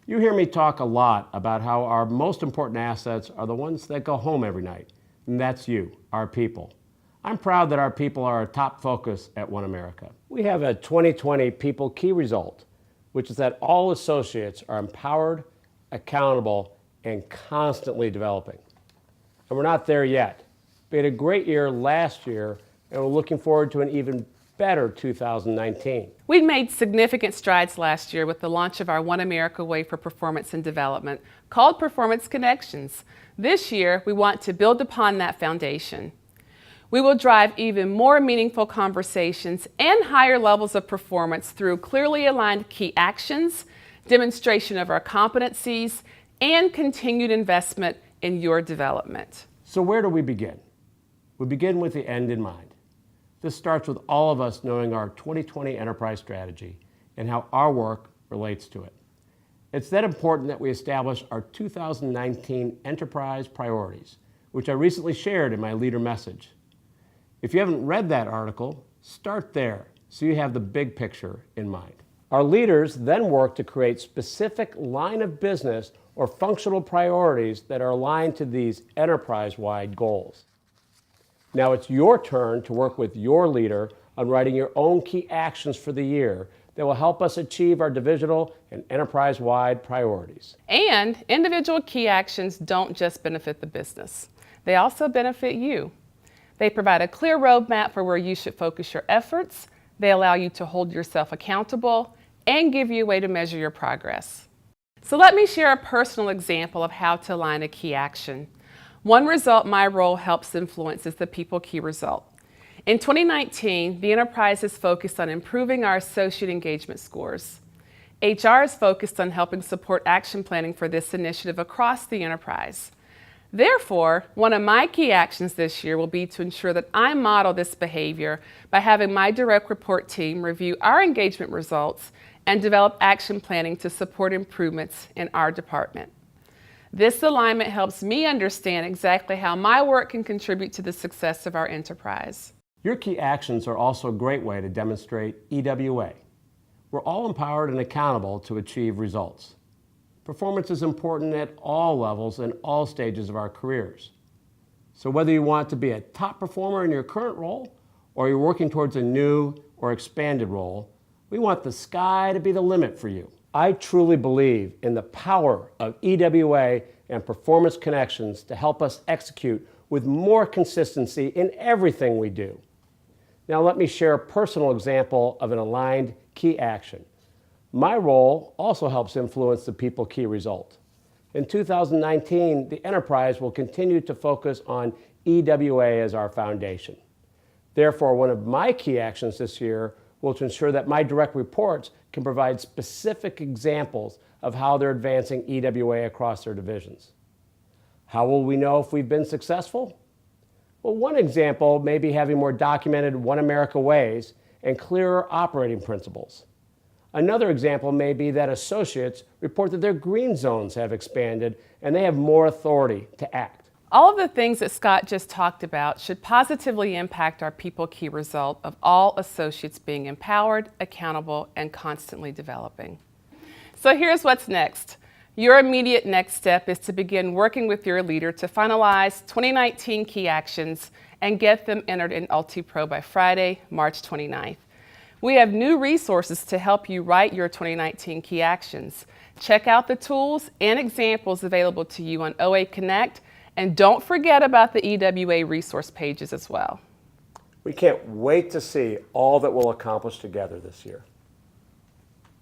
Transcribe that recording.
You hear me talk a lot about how our most important assets are the ones that go home every night, and that's you, our people. I'm proud that our people are our top focus at One America. We have a 2020 People Key result, which is that all associates are empowered, accountable, and constantly developing. And we're not there yet. We had a great year last year, and we're looking forward to an even better 2019. We made significant strides last year with the launch of our One America Way for Performance and Development, called Performance Connections. This year, we want to build upon that foundation. We will drive even more meaningful conversations and higher levels of performance through clearly aligned key actions, demonstration of our competencies, and continued investment in your development. So where do we begin? We begin with the end in mind. This starts with all of us knowing our 2020 enterprise strategy and how our work relates to it. It's that important that we establish our 2019 enterprise priorities, which I recently shared in my leader message. If you haven't read that article, start there so you have the big picture in mind. Our leaders then work to create specific line of business or functional priorities that are aligned to these enterprise-wide goals. Now it's your turn to work with your leader on writing your own key actions for the year that will help us achieve our divisional and enterprise-wide priorities. And individual key actions don't just benefit the business. They also benefit you. They provide a clear roadmap for where you should focus your efforts. They allow you to hold yourself accountable and give you a way to measure your progress. So let me share a personal example of how to align a key action. One result my role helps influence is the People Key result. In 2019, the enterprise is focused on improving our associate engagement scores. HR is focused on helping support action planning for this initiative across the enterprise. Therefore, one of my key actions this year will be to ensure that I model this behavior by having my direct report team review our engagement results and develop action planning to support improvements in our department. This alignment helps me understand exactly how my work can contribute to the success of our enterprise. Your key actions are also a great way to demonstrate EWA. We're all empowered and accountable to achieve results. Performance is important at all levels and all stages of our careers. So whether you want to be a top performer in your current role or you're working towards a new or expanded role, we want the sky to be the limit for you. I truly believe in the power of EWA and performance connections to help us execute with more consistency in everything we do. Now let me share a personal example of an aligned key action. My role also helps influence the People Key result. In 2019, the enterprise will continue to focus on EWA as our foundation. Therefore, one of my key actions this year will to ensure that my direct reports can provide specific examples of how they're advancing EWA across their divisions. How will we know if we've been successful? Well, one example may be having more documented One America ways and clearer operating principles. Another example may be that associates report that their green zones have expanded and they have more authority to act. All of the things that Scott just talked about should positively impact our People Key result of all associates being empowered, accountable, and constantly developing. So here's what's next. Your immediate next step is to begin working with your leader to finalize 2019 key actions and get them entered in UltiPro by Friday, March 29th. We have new resources to help you write your 2019 key actions. Check out the tools and examples available to you on OA Connect, and don't forget about the EWA resource pages as well. We can't wait to see all that we'll accomplish together this year.